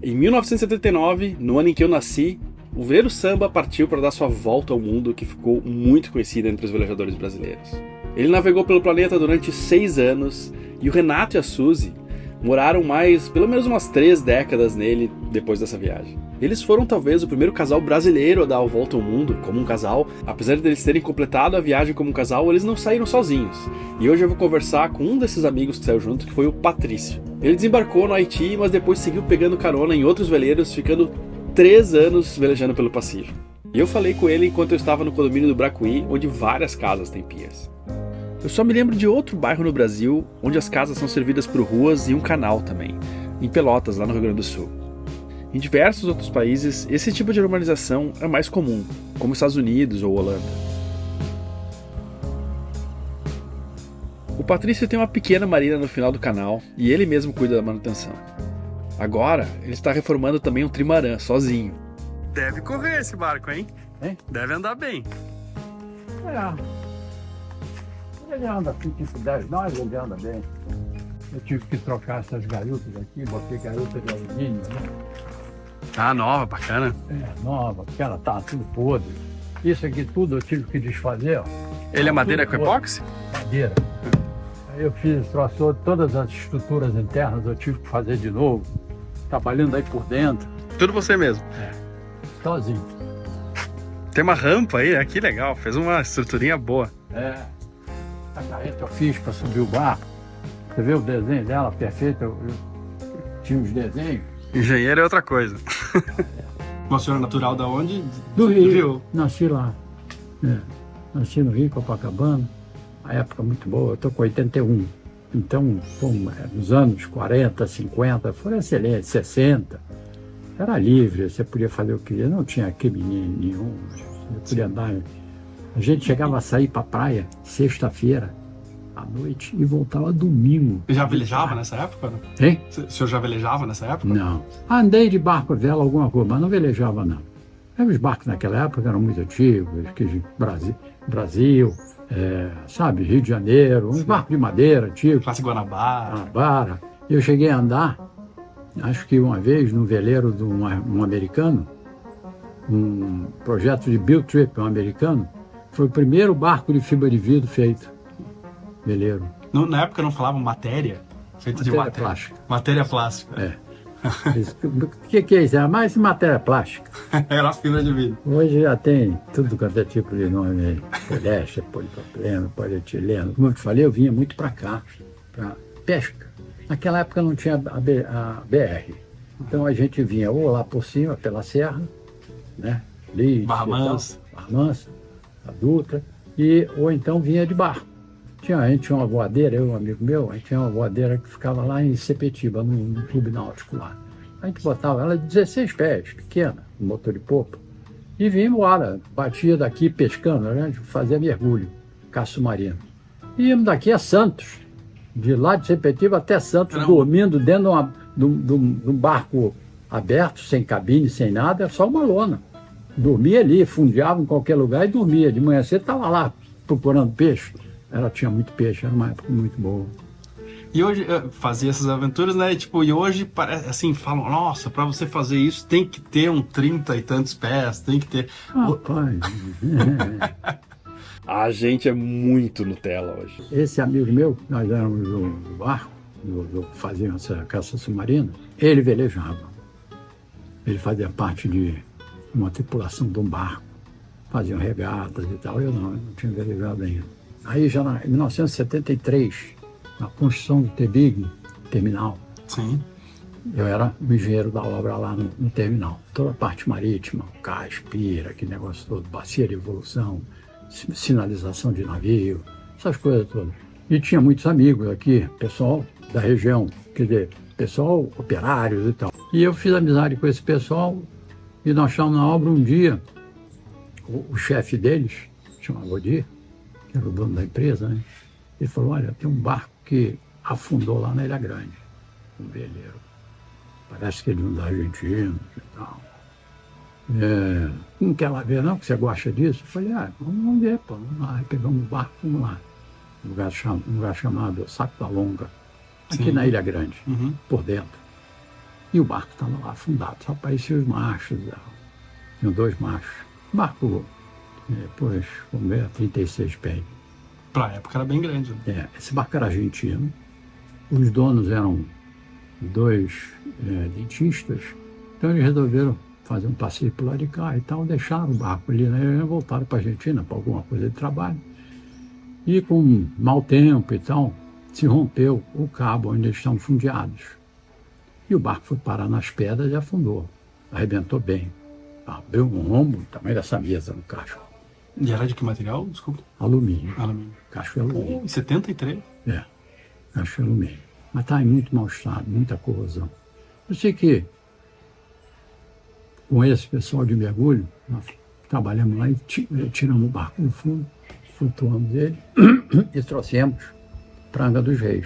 Em 1979, no ano em que eu nasci, o veleiro Samba partiu para dar sua volta ao mundo, que ficou muito conhecida entre os velejadores brasileiros. Ele navegou pelo planeta durante 6 anos e o Renato e a Suzy moraram mais, pelo menos umas 3 décadas nele depois dessa viagem. Eles foram talvez o primeiro casal brasileiro a dar a volta ao mundo como um casal. Apesar de eles terem completado a viagem como um casal, eles não saíram sozinhos. E hoje eu vou conversar com um desses amigos que saiu junto, que foi o Patrício. Ele desembarcou no Haiti, mas depois seguiu pegando carona em outros veleiros, ficando 3 anos velejando pelo Pacífico. E eu falei com ele enquanto eu estava no condomínio do Bracuí, onde várias casas têm pias. Eu só me lembro de outro bairro no Brasil, onde as casas são servidas por ruas e um canal também, em Pelotas, lá no Rio Grande do Sul. Em diversos outros países, esse tipo de urbanização é mais comum, como os Estados Unidos ou Holanda. O Patrício tem uma pequena marina no final do canal e ele mesmo cuida da manutenção. Agora, ele está reformando também um trimarã, sozinho. Deve correr esse barco, hein? Deve andar bem. Ele anda assim, tipo 10 nós, ele anda bem. Eu tive que trocar essas garupas aqui, botei garupa de alumínio, né? Ah, nova, bacana. Nova, porque ela tá tudo podre. Isso aqui tudo eu tive que desfazer, ó. Ele é madeira com epóxi? Madeira. Aí eu fiz, troçou todas as estruturas internas, eu tive que fazer de novo. Trabalhando aí por dentro. Tudo você mesmo? Sozinho. Tem uma rampa aí, né? Que legal, fez uma estruturinha boa. A carreta eu fiz para subir o barco. Você vê o desenho dela, perfeito? Eu tinha os desenhos. Engenheiro é outra coisa. Uma senhora natural da onde? Do Rio. Nasci lá. Nasci no Rio, Copacabana. Uma época muito boa. Eu tô com 81. Então, nos anos 40, 50, foram excelentes, 60. Era livre, você podia fazer o que queria. Não tinha crime nenhum. Você podia andar. A gente chegava a sair para a praia sexta-feira à noite e voltava domingo. Você já velejava nessa época? Hein? O senhor já velejava nessa época? Não. Andei de barco a vela alguma coisa, mas não velejava não. Os barcos naquela época eram muito antigos, que Brasil, sabe, Rio de Janeiro, uns barcos de madeira antigos. Classe Guanabara. Guanabara. Eu cheguei a andar, acho que uma vez, no veleiro de um americano, um projeto de Bill Tripp, um americano. Foi o primeiro barco de fibra de vidro feito, veleiro. Na época não falavam matéria? Feita de matéria plástica. Matéria plástica. O que é isso? É mais matéria plástica. Era fibra de vidro. Hoje já tem tudo quanto é tipo de nome aí. Poliéster, polipropileno, polietileno. Como eu te falei, eu vinha muito para cá, para pesca. Naquela época não tinha a BR. Então a gente vinha ou lá por cima, pela serra, né? Barra Mansa. A Dutra, ou então vinha de barco. A gente tinha uma voadeira, eu e um amigo meu, a gente tinha uma voadeira que ficava lá em Sepetiba, no clube náutico lá. A gente botava ela de 16 pés, pequena, um motor de popa, e vinha embora, batia daqui pescando, né? A gente fazia mergulho, caça submarino. E íamos daqui a Santos, de lá de Sepetiba até Santos, dormindo dentro de um barco aberto, sem cabine, sem nada, só uma lona. Dormia ali, fundeava em qualquer lugar e dormia. De manhã cedo estava lá procurando peixe. Ela tinha muito peixe, era uma época muito boa. E hoje, fazia essas aventuras, né? E hoje, assim, falam, nossa, para você fazer isso tem que ter 30 e tantos pés, tem que ter... Rapaz... A gente é muito Nutella hoje. Esse amigo meu, nós éramos no barco, fazíamos essa caça submarina, ele velejava. Ele fazia parte de uma tripulação de um barco, faziam regatas e tal, eu não tinha velejado ainda. Aí já em 1973, na construção do TBIG, terminal, sim, eu era o engenheiro da obra lá no terminal. Toda a parte marítima, cais, pira, aquele negócio todo, bacia de evolução, sinalização de navio, essas coisas todas. E tinha muitos amigos aqui, pessoal da região, quer dizer, pessoal operários e tal. E eu fiz amizade com esse pessoal e nós estávamos na obra um dia, o chefe deles, chamava Godir, que era o dono da empresa, né? Ele falou, olha, tem um barco que afundou lá na Ilha Grande, um veleiro. Parece que ele é um da Argentina e tal. Não quer lá ver não, que você gosta disso? Eu falei, vamos ver, pô, vamos lá. Aí pegamos um barco, vamos lá. Um lugar chamado Saco da Longa, aqui na Ilha Grande, por dentro. E o barco estava lá afundado, só apareciam os machos, tinham 2 machos. O barco, depois, vamos ver, 36 pés. Pra época era bem grande. Né? Esse barco era argentino, os donos eram 2 dentistas, então eles resolveram fazer um passeio por lá de cá e tal, deixaram o barco ali, né? E voltaram para a Argentina para alguma coisa de trabalho. E com mau tempo e tal, se rompeu o cabo onde eles estavam fundeados. E o barco foi parar nas pedras e afundou. Arrebentou bem. Abriu um rombo do tamanho dessa mesa no casco. E era de que material? Desculpa. Alumínio. Alumínio. Casco de alumínio. Em 73? Casco de alumínio. Mas está em muito mau estado, muita corrosão. Eu sei que com esse pessoal de mergulho, nós trabalhamos lá e tiramos o barco do fundo, flutuamos ele e trouxemos para Angra dos Reis.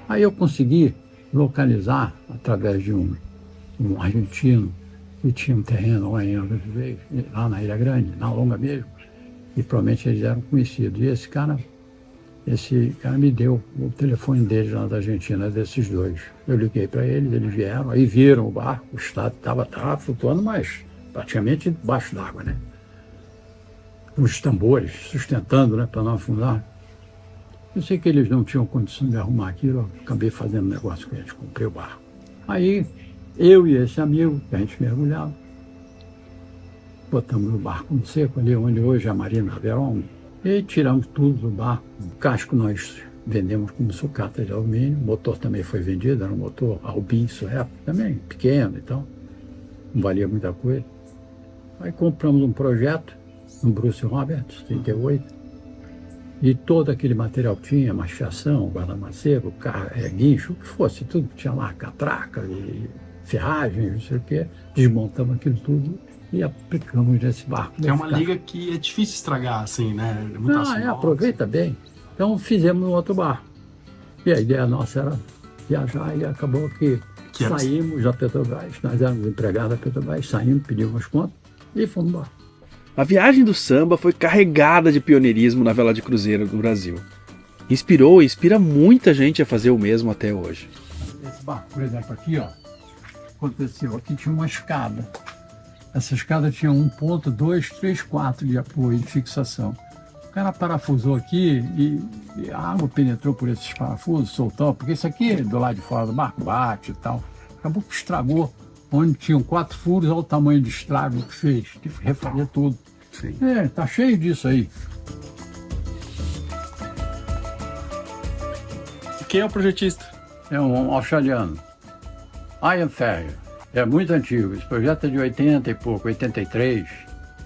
Aí eu consegui localizar, através de um argentino que tinha um terreno lá em Angra dos Reis, lá na Ilha Grande, na Longa mesmo, e provavelmente eles eram conhecidos. E esse cara me deu o telefone deles lá da Argentina, desses 2. Eu liguei para eles vieram, aí viram o barco, o estado estava flutuando, mas praticamente debaixo d'água, né? Os tambores sustentando, né, para não afundar. Eu sei que eles não tinham condição de arrumar aquilo, eu acabei fazendo negócio com eles, comprei o barco. Aí, eu e esse amigo, que a gente mergulhava, botamos o barco no seco, ali onde hoje é a Marina Verón, e tiramos tudo do barco. O casco nós vendemos como sucata de alumínio, o motor também foi vendido, era um motor Albin época, também pequeno e tal, não valia muita coisa. Aí compramos um projeto, um Bruce Roberts, 38, e todo aquele material que tinha, machação, guarda-maceiro, guincho, o que fosse, tudo que tinha lá, catraca e ferragem, não sei o quê, desmontamos aquilo tudo e aplicamos nesse barco. É uma liga que é difícil estragar, assim, né? É muito aproveita bem. Então fizemos um outro barco. E a ideia nossa era viajar e acabou que saímos da Petrobras. Nós éramos empregados da Petrobras, saímos, pedimos as contas e fomos embora. A viagem do samba foi carregada de pioneirismo na vela de cruzeiro do Brasil. Inspirou e inspira muita gente a fazer o mesmo até hoje. Esse barco, por exemplo, aqui, ó, aconteceu, aqui tinha uma escada. Essa escada tinha 1 ponto, 2, 3, 4 de apoio, de fixação. O cara parafusou aqui e a água penetrou por esses parafusos, soltou, porque isso aqui, do lado de fora do barco, bate e tal. Acabou que estragou. Onde tinham 4 furos, olha o tamanho de estrago que fez. Tive que refazer tudo. Sim. Tá cheio disso aí. Quem é o projetista? É um australiano. Ian Ferrier. É muito antigo. Esse projeto é de 80 e pouco, 83.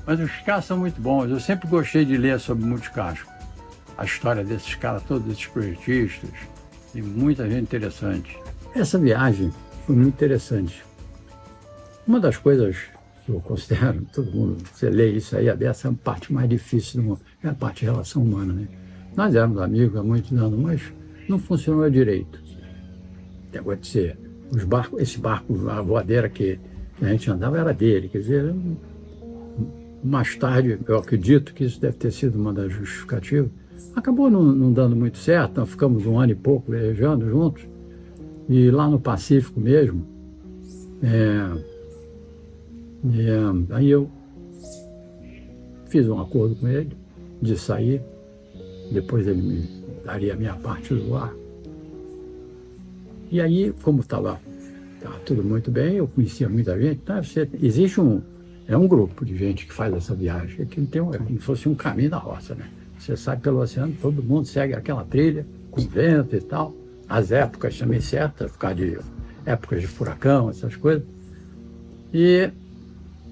Mas os caras são muito bons. Eu sempre gostei de ler sobre multicasco. A história desses caras, todos esses projetistas. Tem muita gente interessante. Essa viagem foi muito interessante. Uma das coisas que eu considero, todo mundo, você lê isso aí, essa é a parte mais difícil do mundo, é a parte de relação humana, né? Nós éramos amigos há muitos anos, mas não funcionou direito. Negócio de ser, esse barco, a voadeira que a gente andava era dele, quer dizer, mais tarde, eu acredito que isso deve ter sido uma das justificativas. Acabou não dando muito certo, nós ficamos 1 ano e pouco viajando juntos, e lá no Pacífico mesmo, aí eu fiz um acordo com ele de sair, depois ele me daria a minha parte do ar. E aí, como estava tudo muito bem, eu conhecia muita gente, então existe um grupo de gente que faz essa viagem, que tem é como se fosse um caminho da roça, né? Você sai pelo oceano, todo mundo segue aquela trilha, com vento e tal, as épocas também certas, por causa de épocas de furacão, essas coisas. E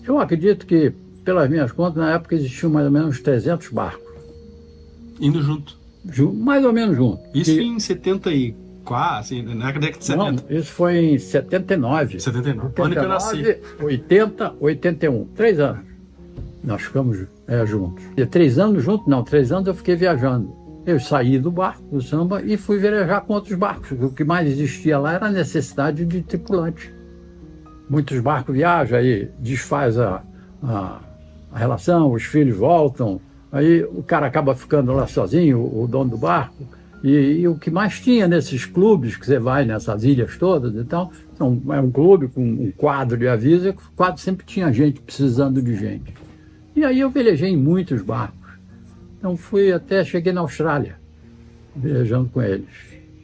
eu acredito que, pelas minhas contas, na época existiam mais ou menos uns 300 barcos. Indo junto? Mais ou menos junto. Isso em 74, assim, na década de 70? Não, isso foi em 79. 79, ano que eu nasci. 80, 81, 3 anos. Nós ficamos juntos. E 3 anos juntos? Não, 3 anos eu fiquei viajando. Eu saí do barco, do samba, e fui viajar com outros barcos. O que mais existia lá era a necessidade de tripulante. Muitos barcos viajam, aí desfaz a relação, os filhos voltam, aí o cara acaba ficando lá sozinho, o dono do barco, E o que mais tinha nesses clubes que você vai, nessas ilhas todas e tal, então, é um clube com um quadro de aviso, e o quadro sempre tinha gente precisando de gente. E aí eu velejei em muitos barcos. Então cheguei na Austrália, velejando com eles.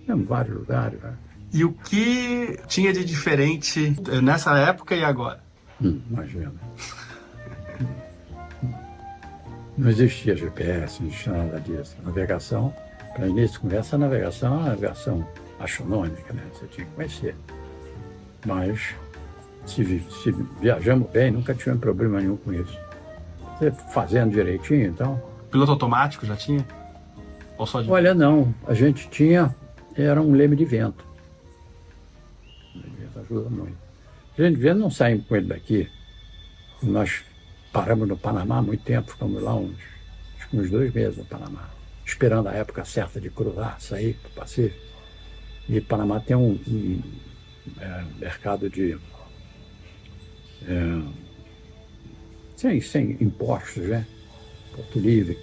Em vários lugares. Né? E o que tinha de diferente nessa época e agora? Imagina. Não existia GPS, não existia nada disso. Navegação, para início de conversa, a navegação é uma navegação astronômica, né? Você tinha que conhecer. Mas, se viajamos bem, nunca tivemos problema nenhum com isso. Você fazendo direitinho, então... Piloto automático já tinha? Ou só de... Olha, não. A gente tinha... Era um leme de vento. O leme de vento ajuda muito. O leme de vento não saímos com ele daqui. Nós paramos no Panamá há muito tempo, ficamos lá uns 2 meses no Panamá, esperando a época certa de cruzar, sair para o Pacífico. E Panamá tem um mercado de... sem impostos, né? Porto Livre.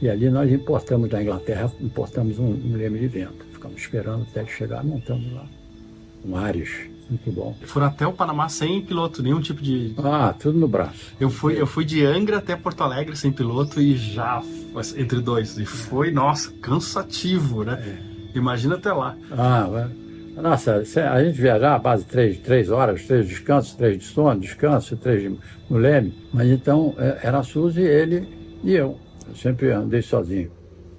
E ali nós importamos da Inglaterra, importamos um leme de vento. Ficamos esperando até chegar, montamos lá. Um Ares, muito bom. Foram até o Panamá sem piloto, nenhum tipo de... Tudo no braço. Eu fui de Angra até Porto Alegre sem piloto e já entre dois. E foi, nossa, cansativo, né? Imagina até lá. Nossa, a gente viajava à base de 3 horas, 3 descansos, 3 de sono, descanso, 3 no leme. Mas então era a Suzy, ele e eu. Eu sempre andei sozinho.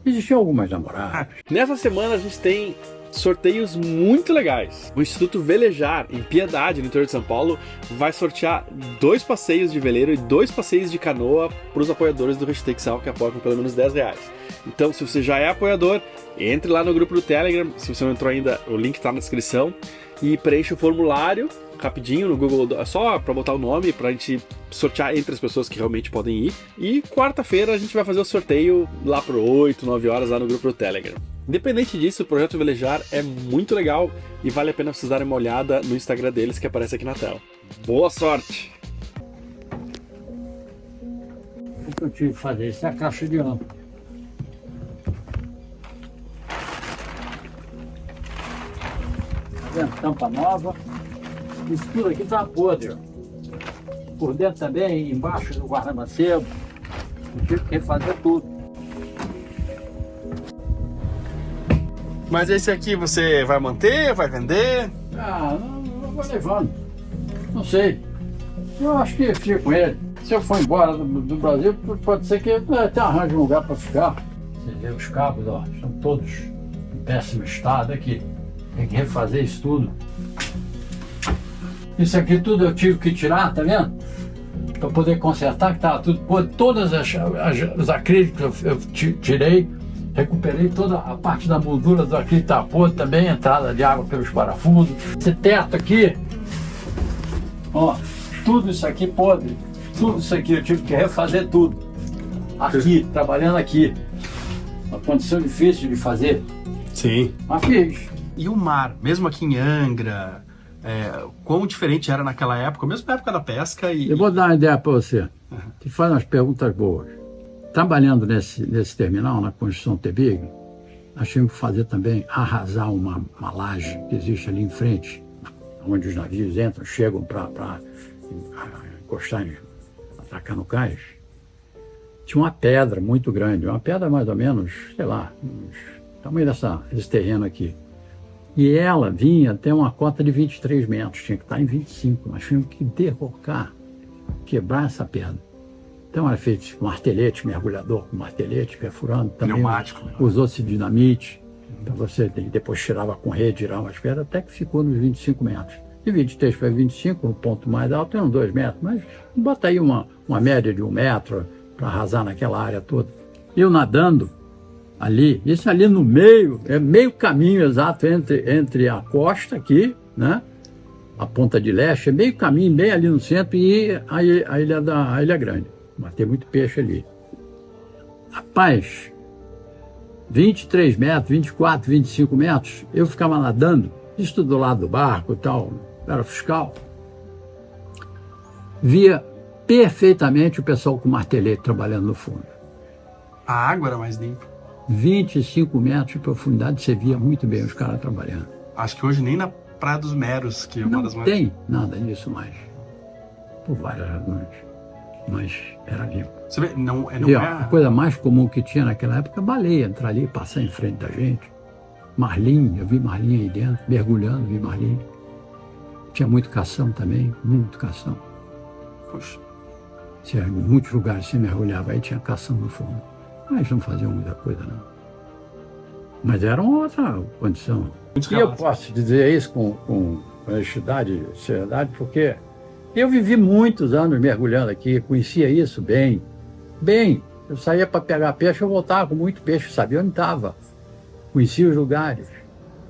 Existiam algumas namoradas. Nessa semana a gente tem sorteios muito legais. O Instituto Velejar, em Piedade, no interior de São Paulo, vai sortear 2 passeios de veleiro e 2 passeios de canoa para os apoiadores do Hashtag Sal, que apoiam com pelo menos R$10. Então, se você já é apoiador, entre lá no grupo do Telegram. Se você não entrou ainda, o link está na descrição. E preencha o formulário rapidinho no Google, só para botar o nome, para a gente sortear entre as pessoas que realmente podem ir. E quarta-feira a gente vai fazer o sorteio lá por 8, 9 horas lá no grupo do Telegram. Independente disso, o Projeto Velejar é muito legal e vale a pena vocês darem uma olhada no Instagram deles que aparece aqui na tela. Boa sorte! O que eu tive que fazer? Isso é a caixa de âmbar. Tá vendo? Tampa nova. Isso tudo aqui tá podre, ó. Por dentro também, embaixo do guarda-macedo. Eu tive que refazer tudo. Mas esse aqui você vai manter, vai vender? Não vou levando. Não sei. Eu acho que fico com ele. Se eu for embora do Brasil, pode ser que até arranje um lugar para ficar. Você vê os cabos, ó, estão todos em péssimo estado aqui. Tem que refazer isso tudo. Isso aqui tudo eu tive que tirar, tá vendo? Para poder consertar, que estava tudo podre. Todas os acrílicos eu tirei, recuperei toda a parte da moldura do acrílico, estava podre também, entrada de água pelos parafusos. Esse teto aqui, ó, tudo isso aqui podre. Tudo isso aqui eu tive que refazer tudo. Aqui, trabalhando aqui. Uma condição difícil de fazer. Sim. Mas fiz. E o mar, mesmo aqui em Angra, quão diferente era naquela época, mesmo na época da pesca? Eu vou dar uma ideia para você. Te faz umas perguntas boas. Trabalhando nesse terminal, na construção Tebig, nós tínhamos que fazer também, arrasar uma laje que existe ali em frente, onde os navios entram, chegam para encostar, atracar no cais. Tinha uma pedra muito grande, uma pedra mais ou menos, sei lá, tamanho desse terreno aqui. E ela vinha até uma cota de 23 metros, tinha que estar em 25. Nós tínhamos que derrocar, quebrar essa pedra. Então era feito com martelete, mergulhador com martelete, perfurando. Também pneumático. Usou-se dinamite, para você depois tirava com rede, tirava as pedras, até que ficou nos 25 metros. De 23 para 25, o ponto mais alto eram 2 metros, mas bota aí uma média de 1 metro para arrasar naquela área toda. Eu nadando ali, isso ali no meio, é meio caminho exato entre a costa aqui, né? A Ponta de Leste, é meio caminho, bem ali no centro, e a Ilha Grande. Mas tem muito peixe ali. Rapaz, 23 metros, 24, 25 metros, eu ficava nadando, isso do lado do barco e tal, era fiscal. Via perfeitamente o pessoal com martelete trabalhando no fundo. A água era mais limpa. 25 metros de profundidade, você via muito bem os caras trabalhando. Acho que hoje nem na Praia dos Meros, que é uma das Não mais... tem nada disso mais, por várias razões, mas era limpo. Você vê, não E é... a coisa mais comum que tinha naquela época, baleia, entrar ali, passar em frente da gente. Marlim, eu vi marlim aí dentro, mergulhando, vi marlim. Tinha muito cação também, muito cação. Puxa. Tinha, em muitos lugares se mergulhava, aí tinha cação no fundo. Mas não faziam muita coisa, não. Mas era uma outra condição. E eu posso dizer isso com honestidade e seriedade, porque eu vivi muitos anos mergulhando aqui, conhecia isso bem. Bem, eu saía para pegar peixe, eu voltava com muito peixe, sabia onde estava. Conhecia os lugares.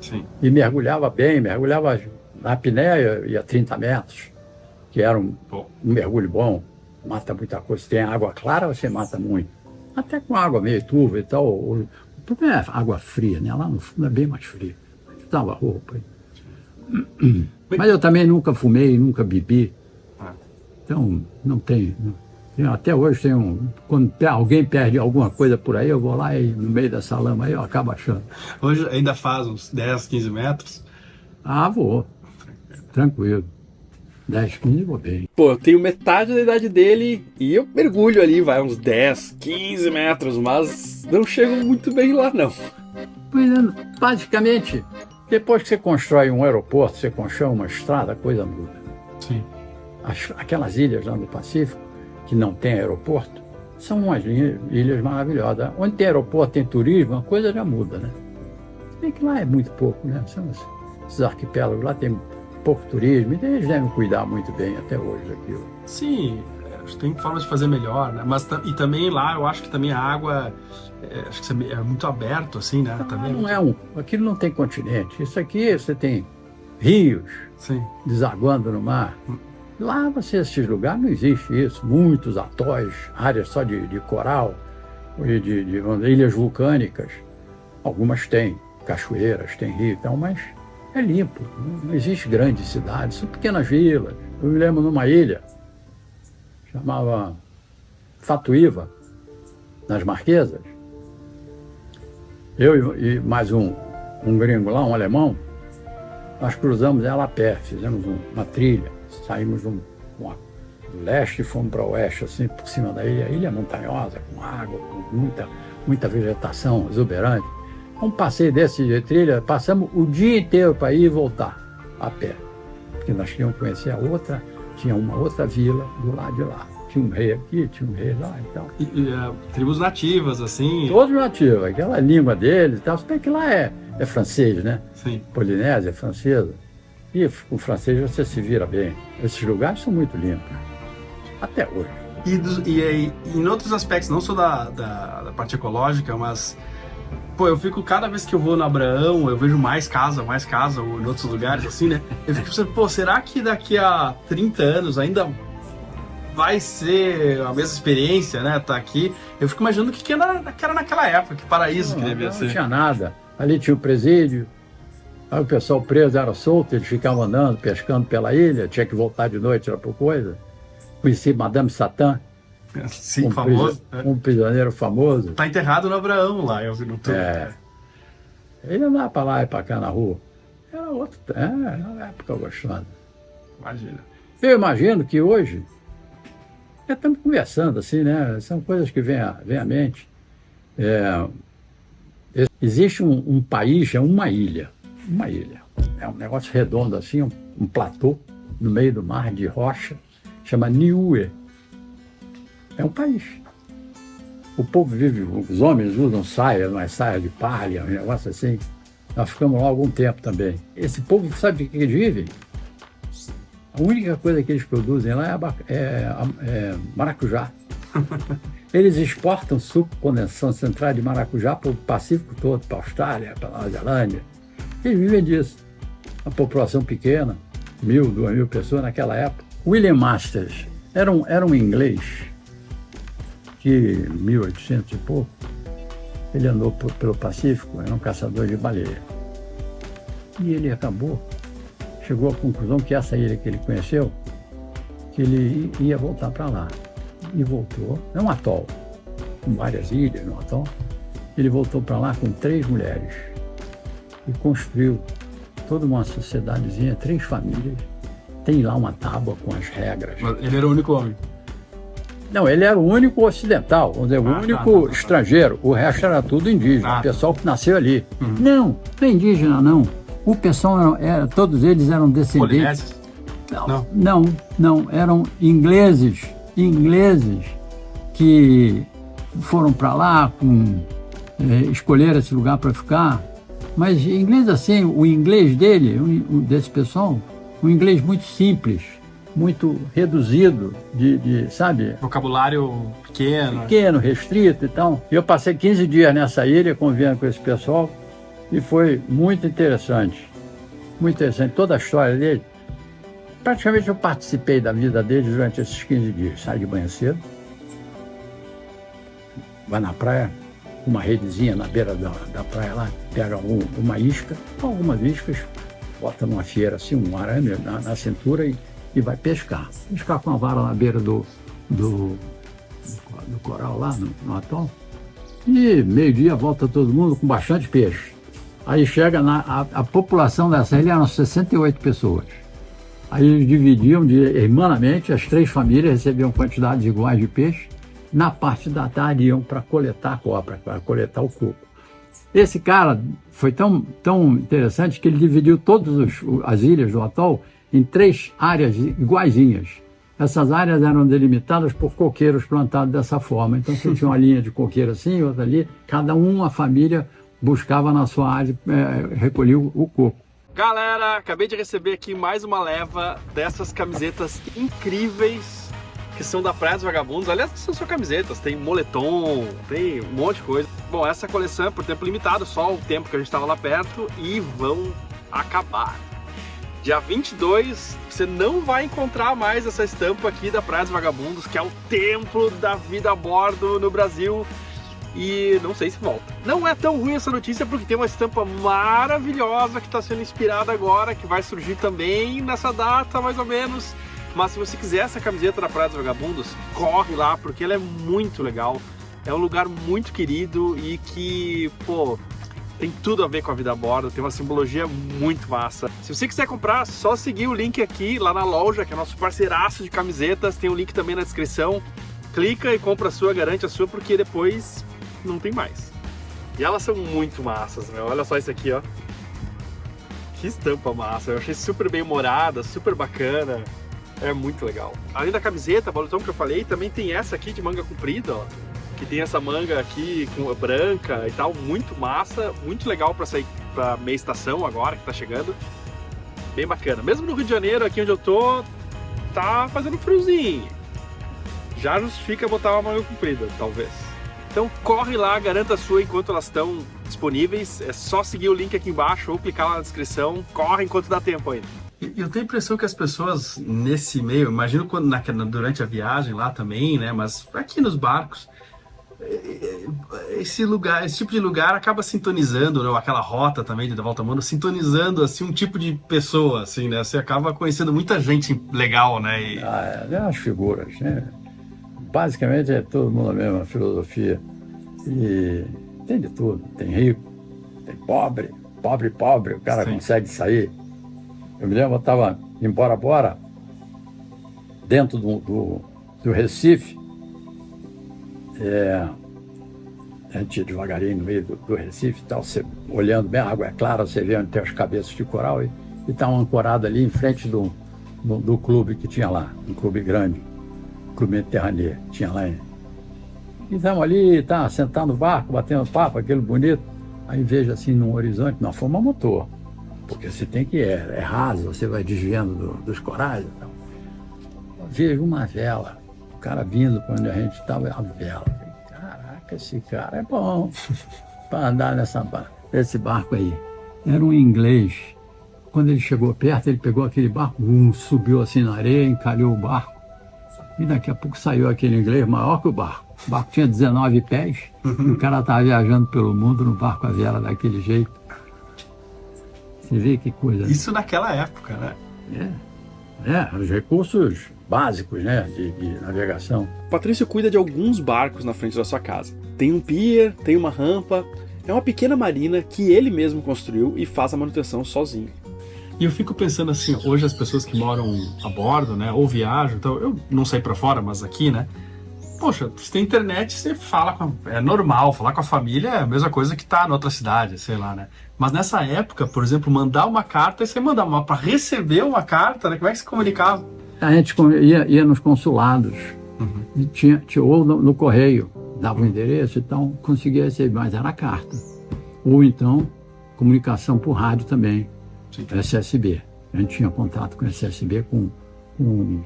Sim. E mergulhava bem, mergulhava na apneia e a 30 metros, que era um mergulho bom, mata muita coisa. Se tem água clara, você mata muito. Até com água meio turva e tal. O problema é água fria, né? Lá no fundo é bem mais frio. Dava roupa. Mas eu também nunca fumei, nunca bebi. Então, não tem. Até hoje tem quando alguém perde alguma coisa por aí, eu vou lá e no meio dessa lama aí eu acabo achando. Hoje ainda faz uns 10, 15 metros? Ah, vou. Tranquilo. 10, 15 vou bem. Pô, eu tenho metade da idade dele e eu mergulho ali, vai uns 10, 15 metros, mas não chego muito bem lá, não. Pois é, basicamente, depois que você constrói um aeroporto, você constrói uma estrada, a coisa muda. Sim. Aquelas ilhas lá do Pacífico, que não tem aeroporto, são umas ilhas maravilhosas. Onde tem aeroporto, tem turismo, a coisa já muda, né? Se bem que lá é muito pouco, né? São esses arquipélagos, lá tem pouco turismo, e eles devem cuidar muito bem até hoje aquilo. Sim, tem formas de fazer melhor, né? Mas e também lá, eu acho que também a água, acho que é muito aberto, assim, né? Não, também não é aquilo não tem continente. Isso aqui você tem rios desaguando no mar. Lá, esses lugares, não existe isso. Muitos atóis, áreas só de coral, e de ilhas vulcânicas. Algumas têm cachoeiras, tem rio e tal, mas é limpo. Não existe grandes cidades, são pequenas vilas. Eu me lembro numa ilha, chamava Fatuíva, nas Marquesas. Eu e mais um gringo lá, um alemão, nós cruzamos ela a pé, fizemos uma trilha, saímos do leste e fomos para o oeste, assim, por cima da ilha. A ilha é montanhosa, com água, com muita vegetação exuberante. Um passeio desse de trilha, passamos o dia inteiro para ir e voltar a pé, porque nós queríamos conhecer tinha uma outra vila do lado de lá. Tinha um rei aqui, tinha um rei lá e tal. Tribos nativas, assim? Todos nativos, aquela língua deles e tal. Se bem que lá é francês, né? Sim. Polinésia é francesa. E com francês você se vira bem. Esses lugares são muito limpos, até hoje. E em outros aspectos, não só da parte ecológica, mas... Pô, eu fico, cada vez que eu vou no Abraão, eu vejo mais casa, ou em outros lugares, assim, né? Eu fico pensando, pô, será que daqui a 30 anos ainda vai ser a mesma experiência, né? Tá aqui. Eu fico imaginando o que era naquela época, que paraíso que devia ser. Não tinha nada. Ali tinha o presídio, aí o pessoal preso era solto, eles ficavam andando, pescando pela ilha, tinha que voltar de noite, era por coisa. Conheci Madame Satã. Sim, famoso. Um prisioneiro famoso. Tá enterrado no Abraão lá, eu vi no YouTube. Ele andava para lá e para cá na rua. Era uma época gostosa. Imagina. Eu imagino que hoje, estamos conversando assim, né? São coisas que vêm à mente. Existe um país, é uma ilha. É um negócio redondo assim, um platô no meio do mar de rocha, chama Niue. É um país. O povo vive, os homens usam saias, umas saias de palha, um negócio assim. Nós ficamos lá há algum tempo também. Esse povo sabe de que eles vivem? A única coisa que eles produzem lá é maracujá. Eles exportam suco concentrado de maracujá para o Pacífico todo, para a Austrália, para a Nova Zelândia. Eles vivem disso. Uma população pequena, 1.000, 2.000 pessoas naquela época. William Masters era um inglês que, em 1800 e pouco, ele andou pelo Pacífico, era um caçador de baleia. E ele chegou à conclusão que essa ilha que ele conheceu, que ele ia voltar para lá. E voltou. É um atol, com várias ilhas no atol. ele voltou para lá com 3 mulheres e construiu toda uma sociedadezinha, 3 famílias. Tem lá uma tábua com as regras. Mas ele era o único homem? Não, ele era o único ocidental, vamos dizer, o único estrangeiro. O resto era tudo indígena, o pessoal que nasceu ali. Não é indígena, não. O pessoal, todos eles eram descendentes. Não, eram ingleses que foram para lá, escolheram esse lugar para ficar. Mas inglês assim, o inglês desse pessoal, um inglês muito simples, muito reduzido, sabe? Vocabulário pequeno. Pequeno, restrito e tal. Eu passei 15 dias nessa ilha convivendo com esse pessoal e foi muito interessante. Muito interessante. Toda a história dele. Praticamente eu participei da vida dele durante esses 15 dias. Sai de manhã cedo, vai na praia, uma redezinha na beira da praia lá, pega uma isca, algumas iscas, bota numa fieira assim, um arame na cintura e vai pescar. Pescar com a vara na beira do coral lá, no atol. E meio-dia volta todo mundo com bastante peixe. Aí chega a população dessa ilha eram 68 pessoas. Aí eles dividiam irmanamente, as 3 famílias recebiam quantidades iguais de peixe. Na parte da tarde iam para coletar a cobra, para coletar o coco. Esse cara foi tão interessante que ele dividiu todas as ilhas do atol em 3 áreas iguaizinhas. Essas áreas eram delimitadas por coqueiros plantados dessa forma. Então você tinha uma linha de coqueiro assim, outra ali, cada uma família buscava na sua área, recolhia o coco. Galera, acabei de receber aqui mais uma leva dessas camisetas incríveis que são da Praia dos Vagabundos. Aliás, são só camisetas, tem moletom, tem um monte de coisa. Bom, essa coleção é por tempo limitado, só o tempo que a gente estava lá perto, e vão acabar. Dia 22, você não vai encontrar mais essa estampa aqui da Praia dos Vagabundos, que é o templo da vida a bordo no Brasil, e não sei se volta. Não é tão ruim essa notícia, porque tem uma estampa maravilhosa que está sendo inspirada agora, que vai surgir também nessa data, mais ou menos. Mas se você quiser essa camiseta da Praia dos Vagabundos, corre lá, porque ela é muito legal. É um lugar muito querido e que, pô, tem tudo a ver com a vida a bordo, tem uma simbologia muito massa. Se você quiser comprar, só seguir o link aqui lá na loja, que é nosso parceiraço de camisetas, tem o link também na descrição. Clica e compra a sua, garante a sua, porque depois não tem mais. E elas são muito massas, meu. Olha só isso aqui, ó. Que estampa massa, eu achei super bem humorada, super bacana. É muito legal. Além da camiseta, boletão que eu falei, também tem essa aqui de manga comprida, ó. Que tem essa manga aqui com branca e tal, muito massa, muito legal para sair para meia estação agora que tá chegando. Bem bacana. Mesmo no Rio de Janeiro, aqui onde eu tô, tá fazendo friozinho. Já justifica botar uma manga comprida, talvez. Então corre lá, garanta a sua enquanto elas estão disponíveis. É só seguir o link aqui embaixo ou clicar lá na descrição. Corre enquanto dá tempo ainda. Eu tenho a impressão que as pessoas nesse meio, imagino durante a viagem lá também, né? Mas aqui nos barcos, esse tipo de lugar acaba sintonizando, né? Aquela rota também de Volta ao Mundo, sintonizando assim um tipo de pessoa, assim, né? Você acaba conhecendo muita gente legal, né? É as figuras, né? Basicamente é todo mundo a mesma filosofia. E tem de tudo, tem rico, tem pobre, o cara consegue sair. Eu me lembro, eu estava em Bora Bora, dentro do Recife, a gente ia devagarinho no meio do Recife e tal, você, olhando bem, a água é clara, você vê onde tem as cabeças de coral e estava ancorado ali em frente do clube que tinha lá, um clube grande, Clube Mediterrâneo, tinha lá. E estamos ali, sentado no barco, batendo papo, aquele bonito, aí vejo assim no horizonte, nós fomos a motor. Porque você tem que é raso, você vai desviando dos corais e tal. Eu vejo uma vela, o cara vindo para onde a gente estava, a vela. Falei, caraca, esse cara é bom para andar nesse barco aí. Era um inglês. Quando ele chegou perto, ele pegou aquele barco, subiu assim na areia, encalhou o barco. E daqui a pouco saiu aquele inglês maior que o barco. O barco tinha 19 pés, e o cara estava viajando pelo mundo no barco a vela daquele jeito. Você vê que coisa. Isso naquela época, né? Os recursos básicos, né, de navegação. O Patrício cuida de alguns barcos na frente da sua casa. Tem um pier, tem uma rampa, é uma pequena marina que ele mesmo construiu e faz a manutenção sozinho. E eu fico pensando assim, hoje as pessoas que moram a bordo, né, ou viajam, então eu não saí pra fora, mas aqui, né, poxa, você tem internet, você fala é normal, falar com a família é a mesma coisa que tá em outra cidade, sei lá, né. Mas nessa época, por exemplo, mandar uma carta, você mandava uma para receber uma carta, né, como é que se comunicava? A gente ia nos consulados, e tinha ou no correio, dava o endereço, então conseguia receber, mas era carta. Ou então, comunicação por rádio também. Sim. SSB. A gente tinha contato com o SSB, com um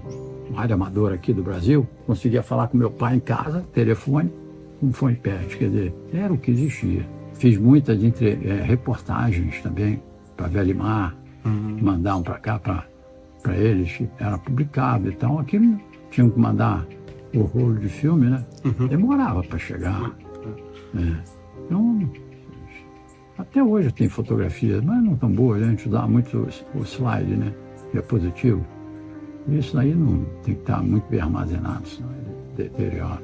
rádio amador aqui do Brasil. Conseguia falar com meu pai em casa, telefone, com fone perto. Quer dizer, era o que existia. Fiz muitas reportagens também para Velimar, mandar um para cá, para eles, era publicado. Então, aquilo tinham que mandar o rolo de filme, né? Demorava para chegar. Então, até hoje tem fotografias, mas não tão boas, a gente usava muito o slide, né? Diapositivo. Isso aí não tem que estar muito bem armazenado, senão ele deteriora.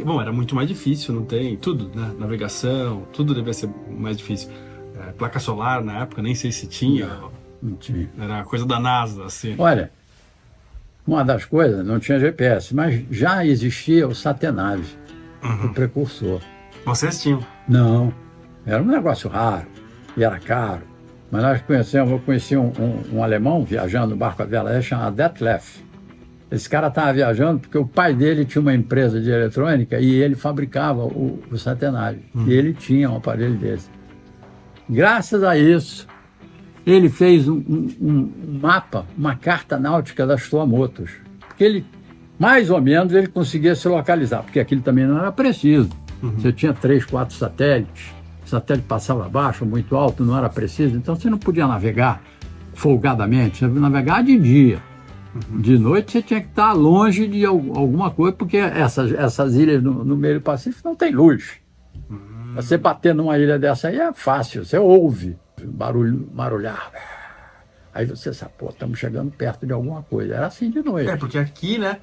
Bom, era muito mais difícil, não tem? Tudo, né? Navegação, tudo devia ser mais difícil. Placa solar na época, nem sei se tinha. Não tinha. Era coisa da NASA, assim. Olha, uma das coisas, não tinha GPS, mas já existia o Satenave, o precursor. Vocês tinham? Não, era um negócio raro e era caro. Mas nós eu conheci um alemão viajando no barco a vela, chamado Detlef. Esse cara estava viajando porque o pai dele tinha uma empresa de eletrônica e ele fabricava o Satenave. E ele tinha um aparelho desse. Graças a isso, ele fez um mapa, uma carta náutica das Tuamotus. Porque ele, mais ou menos, ele conseguia se localizar, porque aquilo também não era preciso. Você tinha 3, 4 satélites, o satélite passava baixo, muito alto, não era preciso, então você não podia navegar folgadamente, você navegar de dia. De noite você tinha que estar longe de alguma coisa, porque essas ilhas no meio do Pacífico não tem luz. Você bater numa ilha dessa aí é fácil, você ouve barulhar. Aí você sabe, pô, estamos chegando perto de alguma coisa. Era assim de noite. Porque aqui, né,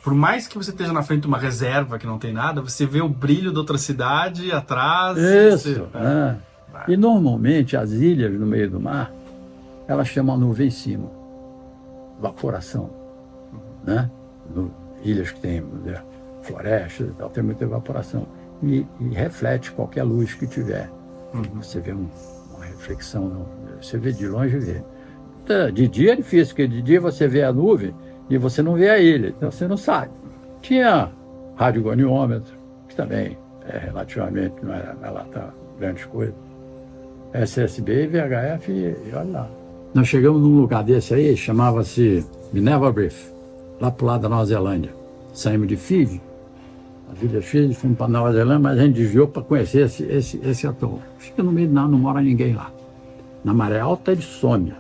por mais que você esteja na frente de uma reserva que não tem nada, você vê o brilho da outra cidade atrás. Isso. E normalmente as ilhas no meio do mar, elas têm uma nuvem em cima. Evaporação. Né? Ilhas que tem florestas e tal, tem muita evaporação. E reflete qualquer luz que tiver. Você vê uma reflexão, você vê de longe e vê. De dia é difícil, porque de dia você vê a nuvem e você não vê a ilha, então você não sabe. Tinha radiogoniômetro, que também relativamente não era lá tá grandes coisas. SSB e VHF e olha lá. Nós chegamos num lugar desse aí, chamava-se Minerva Reef, lá pro lado da Nova Zelândia. Saímos de Fiji, a Ilha Fiji, fomos para Nova Zelândia, mas a gente desviou para conhecer esse atol. Fica no meio do nada, não mora ninguém lá. Na maré alta ele some,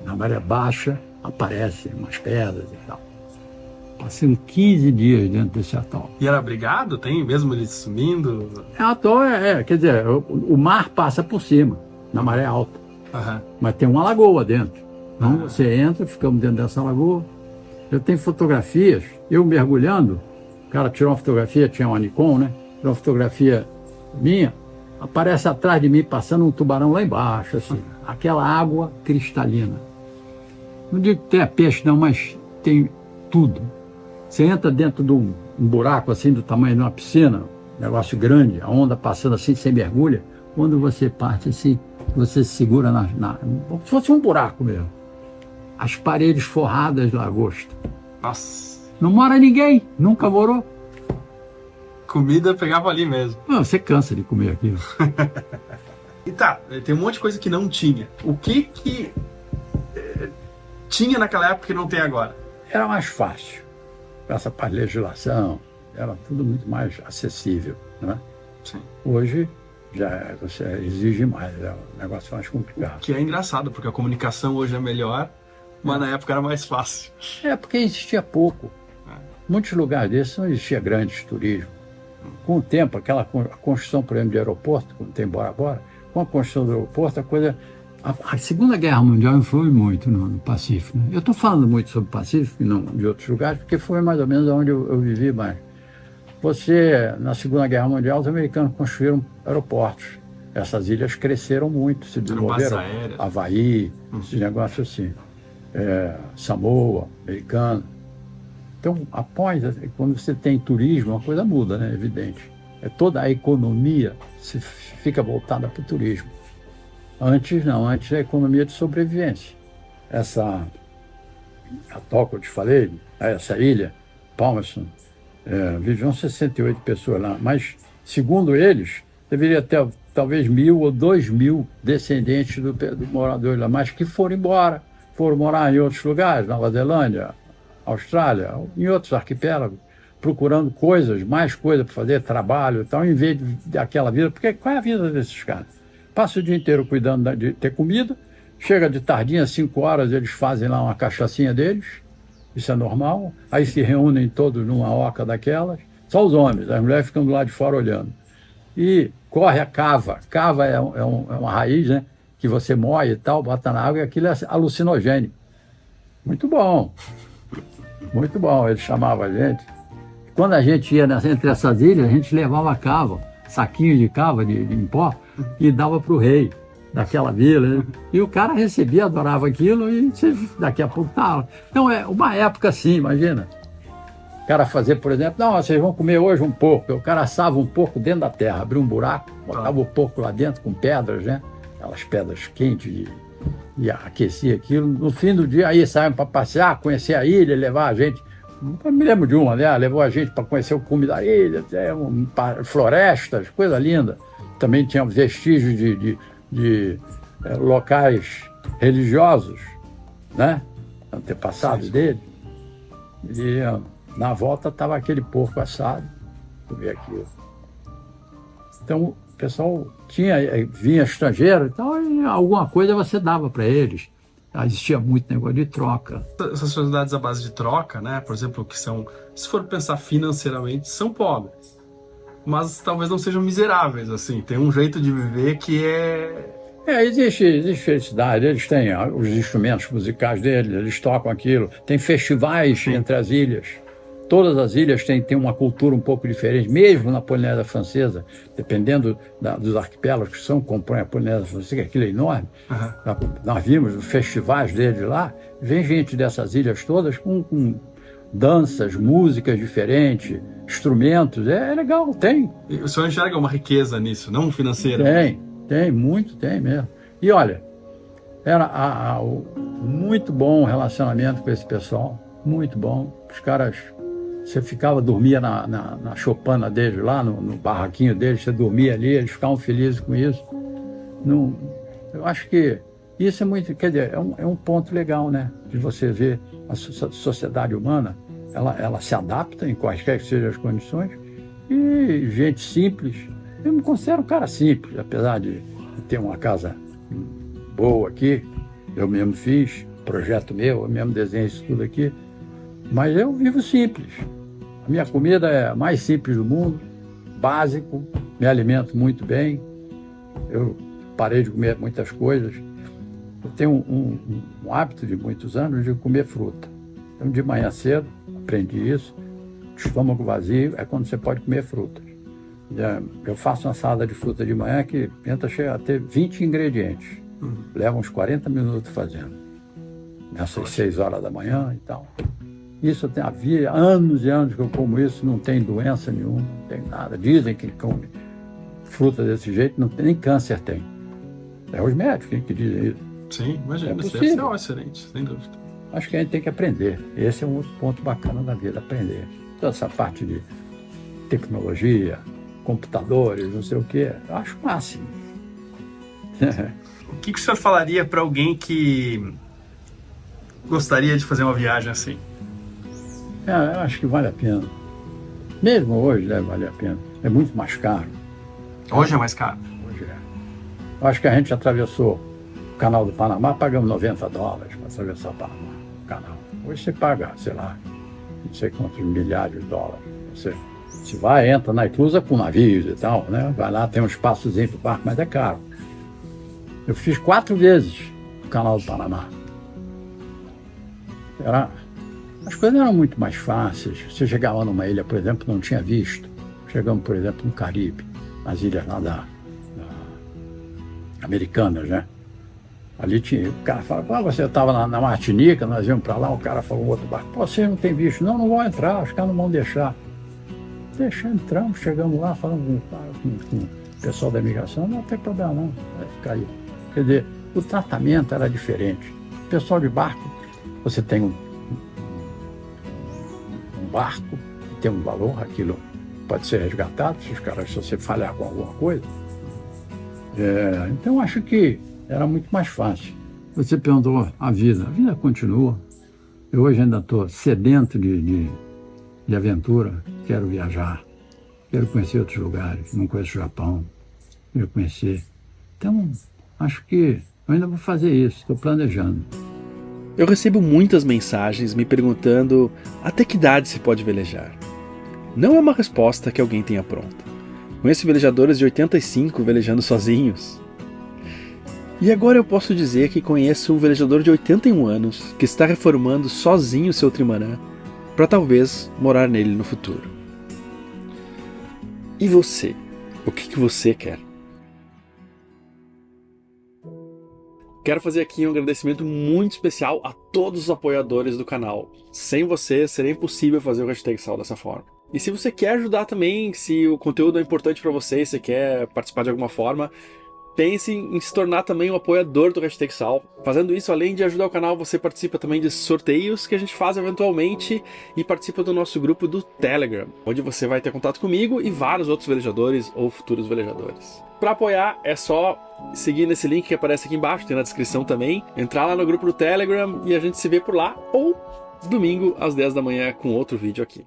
na maré baixa aparecem umas pedras e tal. Passei 15 dias dentro desse atol. E era abrigado? Tem mesmo ele sumindo? Atol quer dizer, o mar passa por cima, na maré alta. Mas tem uma lagoa dentro. Então você entra, ficamos dentro dessa lagoa. Eu tenho fotografias, eu mergulhando, o cara tirou uma fotografia, tinha uma Nikon, né? Tirou uma fotografia minha, aparece atrás de mim passando um tubarão lá embaixo, assim. Aquela água cristalina. Não digo que tenha peixe não, mas tem tudo. Você entra dentro de um buraco assim do tamanho de uma piscina, um negócio grande, a onda passando assim, você mergulha. Quando você parte assim, você se segura como se fosse um buraco mesmo. As paredes forradas de lagosta. Nossa. Não mora ninguém, nunca morou. Comida pegava ali mesmo. Não, você cansa de comer aquilo. E tá, tem um monte de coisa que não tinha. O que tinha naquela época que não tem agora? Era mais fácil. Essa parte de legislação, era tudo muito mais acessível, né? Sim. Hoje já você exige mais, é um negócio mais complicado. Que é engraçado, porque a comunicação hoje é melhor, mas na época era mais fácil. Porque existia pouco. Muitos lugares desses não existia grandes turismo. Com o tempo, a construção, por exemplo, de aeroporto, como tem Bora Bora, com a construção do aeroporto, a coisa... A Segunda Guerra Mundial influiu muito no Pacífico. Né? Eu estou falando muito sobre o Pacífico e não de outros lugares, porque foi mais ou menos onde eu vivi mais. Na Segunda Guerra Mundial, os americanos construíram aeroportos. Essas ilhas cresceram muito, se desenvolveram. Havaí, esses negócios assim. Samoa, americano. Então, após, quando você tem turismo, a coisa muda, né? Evidente. Toda a economia fica voltada para o turismo. Antes não, antes a economia de sobrevivência. Atol que eu te falei, essa ilha, Palmerston, viviam 68 pessoas lá, mas, segundo eles, deveria ter talvez 1.000 ou 2.000 descendentes do morador lá, mas que foram embora, foram morar em outros lugares, Nova Zelândia, Austrália, em outros arquipélagos, procurando mais coisas para fazer, trabalho e tal, em vez daquela vida. Porque qual é a vida desses caras? Passa o dia inteiro cuidando de ter comida, chega de tardinha, 5 horas, eles fazem lá uma cachaçinha deles, isso é normal, aí se reúnem todos numa oca daquelas, só os homens, as mulheres ficam do lado de fora olhando. E corre a cava. Cava é uma raiz, né, que você moe e tal, bota na água e aquilo é alucinogênico. Muito bom. Muito bom, ele chamava a gente. Quando a gente ia entre essas ilhas, a gente levava cava, saquinho de cava em pó, e dava para o rei daquela vila, né? E o cara recebia, adorava aquilo, e daqui a pouco estava. Então é uma época assim, imagina. O cara fazer, por exemplo, não, vocês vão comer hoje um porco. O cara assava um porco dentro da terra, abria um buraco, botava o porco lá dentro com pedras, né? Aquelas pedras quentes, e aquecia aquilo. No fim do dia, aí saíam para passear, conhecer a ilha, levar a gente. Eu me lembro de uma, né? Levou a gente para conhecer o cume da ilha, florestas, coisa linda. Também tinha vestígios de locais religiosos, né? Antepassados dele. E na volta estava aquele porco assado, comer aquilo. Então o pessoal vinha estrangeiro e tal, e alguma coisa você dava para eles. Existia muito negócio de troca. Essas sociedades à base de troca, né? Por exemplo, que são, se for pensar financeiramente, são pobres. Mas talvez não sejam miseráveis, assim. Tem um jeito de viver que existe felicidade. Eles têm os instrumentos musicais deles, eles tocam aquilo. Tem festivais entre as ilhas. Todas as ilhas têm uma cultura um pouco diferente, mesmo na Polinésia Francesa, dependendo dos arquipélagos que compõem a Polinésia Francesa, que aquilo é enorme. Nós vimos os festivais deles lá, vem gente dessas ilhas todas com danças, músicas diferentes, instrumentos, é legal, tem. E o senhor enxerga uma riqueza nisso, não financeira? Tem mesmo. E olha, era muito bom o relacionamento com esse pessoal, muito bom. Os caras, você dormia na choupana deles lá, no barraquinho deles, você dormia ali, eles ficavam felizes com isso. Eu acho que isso é muito, quer dizer, é um ponto legal, né? De você ver a sociedade humana, ela se adapta em quaisquer que sejam as condições, e gente simples. Eu me considero um cara simples, apesar de ter uma casa boa aqui, eu mesmo fiz, projeto meu, eu mesmo desenho isso tudo aqui, mas eu vivo simples. A minha comida é a mais simples do mundo, básico, me alimento muito bem, eu parei de comer muitas coisas. Eu tenho um hábito de muitos anos de comer fruta. Então, de manhã cedo, aprendi isso, estômago vazio é quando você pode comer frutas. Eu faço uma salada de fruta de manhã que chega a ter 20 ingredientes. Leva uns 40 minutos fazendo. Nessas 6 horas da manhã e tal. Isso havia anos e anos que eu como isso, não tem doença nenhuma, não tem nada. Dizem que come fruta desse jeito, não tem, nem câncer tem. É os médicos que dizem isso. Sim, imagina, isso deve ser excelente, sem dúvida. Acho que a gente tem que aprender. Esse é um outro ponto bacana da vida, aprender. Toda essa parte de tecnologia, computadores, não sei o quê, eu acho o máximo. O que o senhor falaria para alguém que gostaria de fazer uma viagem assim? Eu acho que vale a pena. Mesmo hoje deve valer a pena. É muito mais caro. Hoje é mais caro? Hoje é. Eu acho que a gente atravessou o Canal do Panamá, pagamos $90 para atravessar o Panamá, o canal. Hoje você paga, sei lá, não sei quantos milhares de dólares. Você vai, entra na inclusa com navios e tal, né? Vai lá, tem um espaçozinho para o barco, mas é caro. Eu fiz 4 vezes o Canal do Panamá. As coisas eram muito mais fáceis. Você chegava numa ilha, por exemplo, não tinha visto. Chegamos, por exemplo, no Caribe, nas ilhas lá da Americanas, né? Ali tinha, o cara falava, você estava na Martinica, nós íamos para lá, o cara falou, outro barco, pô, vocês não tem visto? Não vão entrar, os caras não vão deixar. Entramos, chegamos lá, falamos com o pessoal da imigração, não tem problema não, vai ficar aí. Quer dizer, o tratamento era diferente. O pessoal de barco, você tem um barco que tem um valor, aquilo pode ser resgatado, se você falhar com alguma coisa. Então, acho que era muito mais fácil. Você perguntou a vida continua. Eu hoje ainda estou sedento de aventura, quero viajar, quero conhecer outros lugares, não conheço o Japão, quero conhecer. Então, acho que eu ainda vou fazer isso, estou planejando. Eu recebo muitas mensagens me perguntando até que idade se pode velejar. Não é uma resposta que alguém tenha pronta. Conheço velejadores de 85 velejando sozinhos. E agora eu posso dizer que conheço um velejador de 81 anos que está reformando sozinho seu trimarã para talvez morar nele no futuro. E você? O que você quer? Quero fazer aqui um agradecimento muito especial a todos os apoiadores do canal. Sem vocês seria impossível fazer o Hashtag Sal dessa forma. E se você quer ajudar também, se o conteúdo é importante para você, se quer participar de alguma forma, pense em se tornar também um apoiador do Hashtag Sal. Fazendo isso, além de ajudar o canal, você participa também de sorteios que a gente faz eventualmente e participa do nosso grupo do Telegram, onde você vai ter contato comigo e vários outros velejadores ou futuros velejadores. Para apoiar, é só seguir nesse link que aparece aqui embaixo, tem na descrição também, entrar lá no grupo do Telegram e a gente se vê por lá, ou domingo às 10 da manhã com outro vídeo aqui.